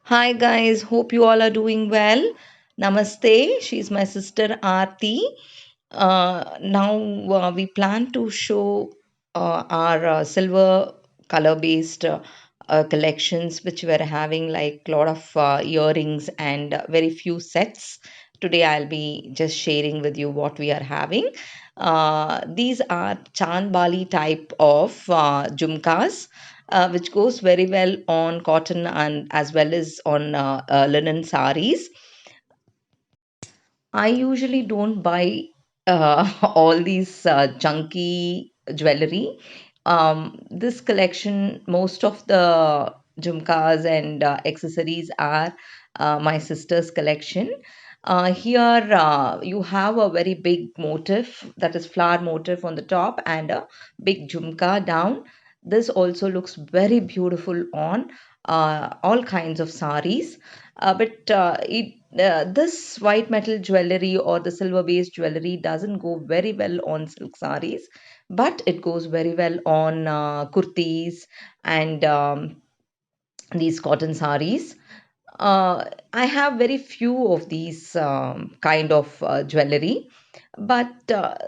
Hi guys, hope you all are doing well. Namaste, she's my sister Aarti. Now we plan to show our silver color based collections which we're having, like a lot of earrings and very few sets. Today I'll be just sharing with you what we are having. These are Chan Bali type of jhumkas, which goes very well on cotton and as well as on linen saris. I usually don't buy all these chunky jewelry. This collection, most of the jhumkas and accessories are my sister's collection. Here you have a very big motif, that is flower motif on the top, and a big jhumka down. This also looks very beautiful on all kinds of saris. But this white metal jewelry or the silver based jewelry doesn't go very well on silk saris, but it goes very well on kurtis and these cotton saris. I have very few of these kind of jewelry, but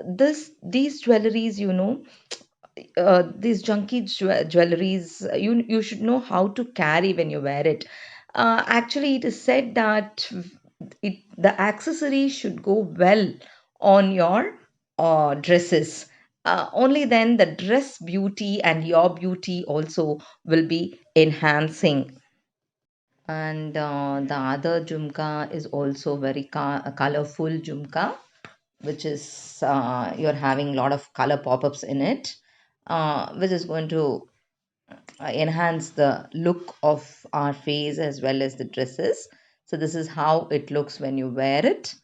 these jewelries, these jewelries, you should know how to carry when you wear it. Actually, it is said that the accessories should go well on your dresses. Only then the dress beauty and your beauty also will be enhancing. And the other jhumka is also very colorful jhumka, which is you're having a lot of color pop-ups in it, which is going to enhance the look of our face as well as the dresses. So this is how it looks when you wear it.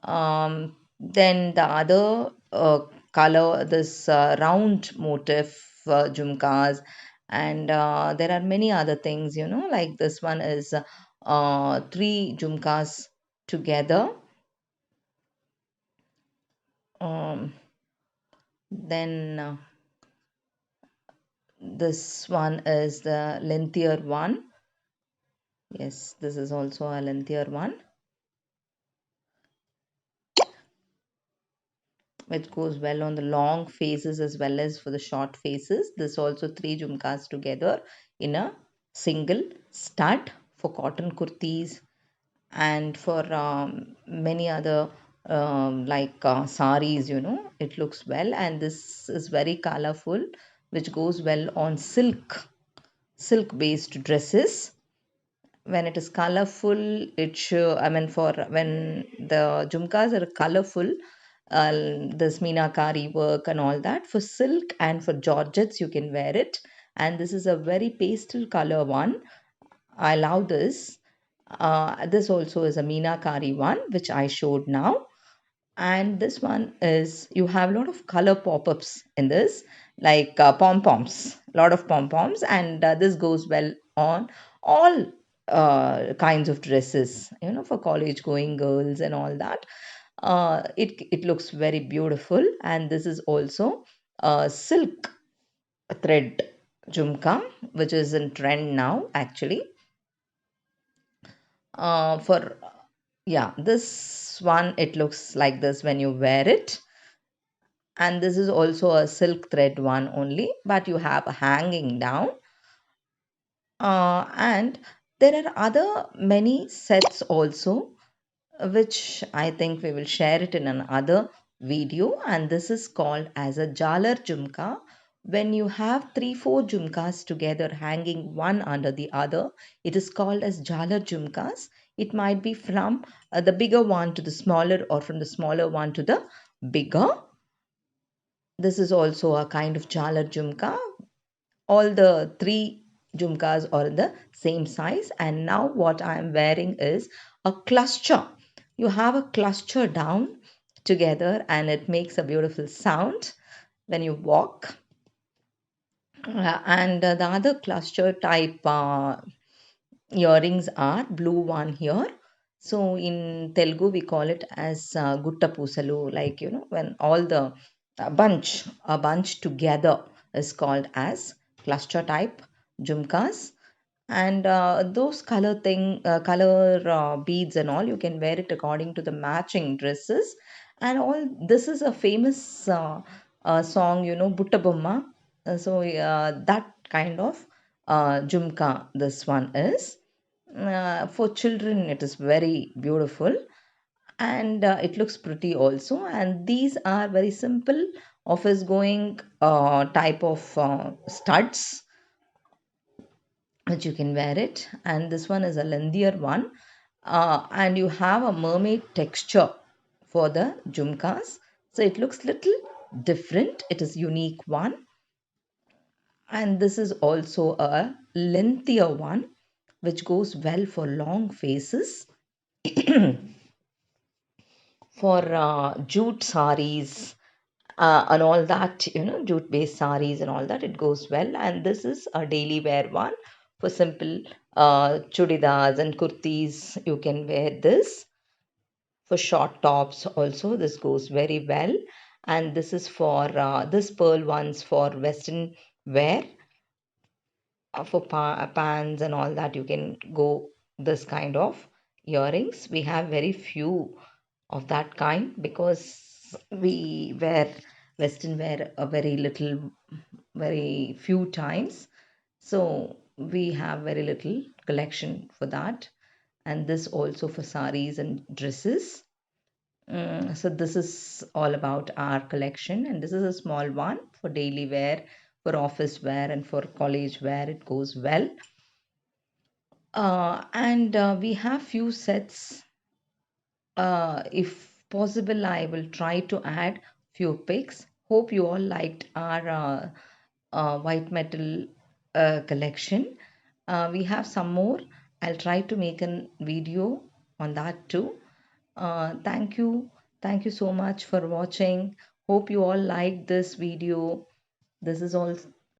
Then the other color, this round motif jhumkas, and there are many other things, like this one is three jhumkas together. Um, then this one is the lengthier one. Yes, this is also a lengthier one, which goes well on the long faces as well as for the short faces. This also three jhumkas together in a single stud for cotton kurtis and for many other like saris. It looks well, and this is very colorful, which goes well on silk based dresses. When it is colorful, it show, I mean, for when the jhumkas are colorful, this meenakari work and all that, for silk and for georgettes you can wear it. And this is a very pastel color one. I love this. This also is a meenakari one which I showed now. And this one is, you have a lot of color pop-ups in this, like pom-poms, a lot of pom-poms, and this goes well on all kinds of dresses, for college going girls and all that. It looks very beautiful, and this is also silk thread jhumka, which is in trend now actually. For Yeah, this one, it looks like this when you wear it. And this is also a silk thread one only, but you have a hanging down. And there are other many sets also, which I think we will share it in another video. And this is called as a jalar jumka. When you have three four jumkas together hanging one under the other, it is called as jalar jumkas. It might be from the bigger one to the smaller, or from the smaller one to the bigger. This is also a kind of jalar jumka. All the three jumkas are the same size. And now what I am wearing is a cluster. You have a cluster down together, and it makes a beautiful sound when you walk. And the other cluster type earrings are blue one here. So in Telugu we call it as gutta pusalu, like when all the a bunch together is called as cluster type jumkas. And those color beads and all, you can wear it according to the matching dresses and all. This is a famous song, Butta Bomma. That kind of jumka this one is. For children, it is very beautiful, and it looks pretty also. And these are very simple office going type of studs which you can wear it. And this one is a lengthier one, and you have a mermaid texture for the jumkas, so it looks little different. It is unique one. And this is also a lengthier one which goes well for long faces, for jute saris, and all that, jute based saris and all that, it goes well. And this is a daily wear one for simple chudidars and kurtis. You can wear this for short tops also. This goes very well. And this is for this pearl ones for western wear, for pants and all that. You can go this kind of earrings. We have very few of that kind because we wear western wear a very little, very few times, so we have very little collection for that. And this also for saris and dresses. So this is all about our collection, and this is a small one for daily wear, for office wear, and for college wear. It goes well. And we have few sets. If possible, I will try to add few pics. Hope you all liked our white metal collection. We have some more. I'll try to make a video on that too. Thank you. Thank you so much for watching. Hope you all liked this video. This is all